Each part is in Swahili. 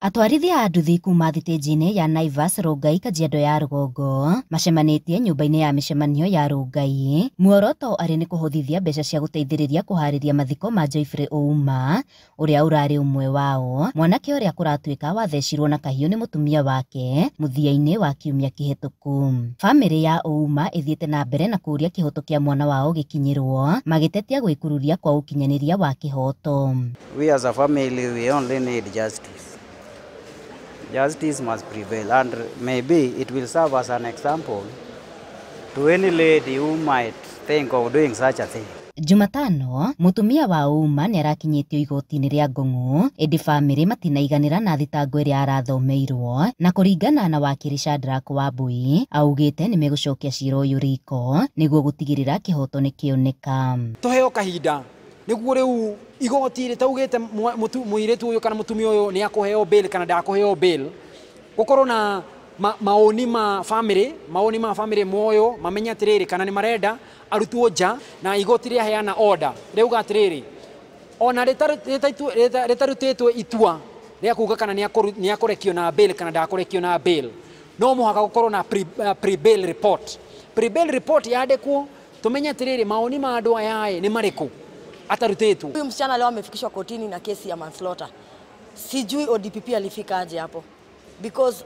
Atwarithia a nduthi kuma thitĩnji-inĩ ya Naivas Rongai Kajiado ya Rũgongo macemanĩtie nyũmba-inĩ ya mĩcemanio ya Rongai. Muoroto arĩ nĩ kũhũthithia mbeca cia gũteithĩrĩria kũharĩria mathiko ma Joyfrey Ouma ũrĩa ũrarĩ ũmwe wao, mwanake ũrĩa kũratuĩka wathecirwo na kahiũ nĩ mũtumia wake mũthia-inĩ wa kiumia kĩhĩtũku. Bamĩrĩ ya Ouma ĩthiĩte na mbere na kũũria kĩhoto kĩa mwana wao gĩkinyĩrwo, magĩtetia gwĩkururia kwa ũkinyanĩria wa kĩhoto. We as a family, we only need justice. Justice must prevail, and maybe it will serve as an example to any lady who might think of doing such a thing. Jumatano, mũtumia wa Ouma nĩ arakinyĩtio igoti-inĩ rĩa Ngong'o, ĩndĩ bamĩrĩ matinaiganĩra na thitango ĩrĩa arathomeirwo, na kũringana na wakiri Shadrack Wambui, augĩte nĩ megũcokia cira ũyũ riko nĩguo gũtigĩrĩra kĩhoto nĩ kĩoneka. Tũheo kahinda nĩguo rĩu igoti rĩtaugĩte mũirĩtu ũyũ kana mũtumia ũyũ nĩ akũheo bail kana ndakũheo bail, gũkorwo na maoni ma family moyo mamenye atĩrĩrĩ kana nĩ marenda arutwo nja na igoti rĩaheana order rĩuga atĩrĩrĩ ona rĩtarutĩtwo itua rĩa kuga kana nĩ akũrekio na bail kana ndakũrekio na bail, no mũhaka gũkorwo na pre-bail report. Pre-bail report yandĩkwo tumenye atĩrĩrĩ maoni ma andũ aya nĩ marĩkũ atarutĩtwo. Huyu msichana leo amefikishwa kotini na kesi ya manslaughter. Sijui ODPP alifika aje hapo, because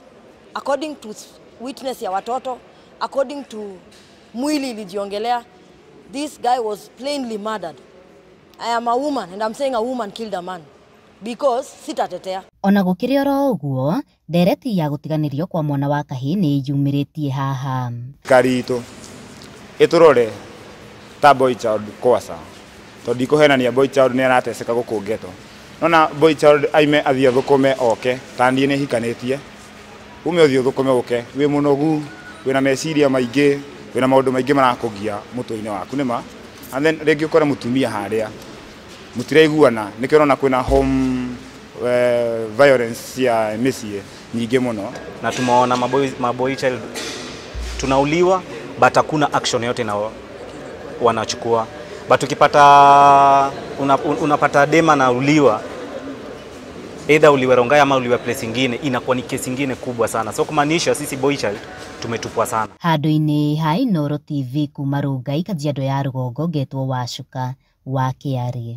according to witness ya watoto, according to mwili ilijiongelea, this guy was plainly murdered. I am a woman and I'm saying a woman killed a man because sitatetea. Ona gũkĩrĩ oro ũguo, ndereti ya gũtiganĩrio kwa mwana wa kahĩĩ nĩ yumĩrĩtie haha. Karito ĩtũrore ta boy child kwasa, tondũ ikuhenania boy child nĩ arateceka gũkũ ngeto. Nona boy child aime athia thũkũme oke, taniĩ nĩ hikanĩtie. Ume ũthio thũkũme ũke, wĩ mũnogu, wĩna meciria maingĩ, wĩna maũndũ maingĩ marakũgia mũtwe-inĩ waku nĩma. And then rĩngĩ ũkore mũtumia harĩa, mũtiraiguana, nĩkĩo ũrona kwĩna home violence ya mĩciĩ nyingĩ mũno. Na tumeona maboy child tunauliwa, but hakuna action yote na wanachukua. But ukipata unapata dema na uliwa, either uliwe Rongai ama uliwe place ingine, inakuwa ni kesi ingine kubwa sana. So kumaanisha sisi boy child tumetupwa sana. Handũ-inĩ ha Inooro TV kuma Rongai Kajiado ya Rũgongo, ngetwo Wacuka wa Kĩarĩ.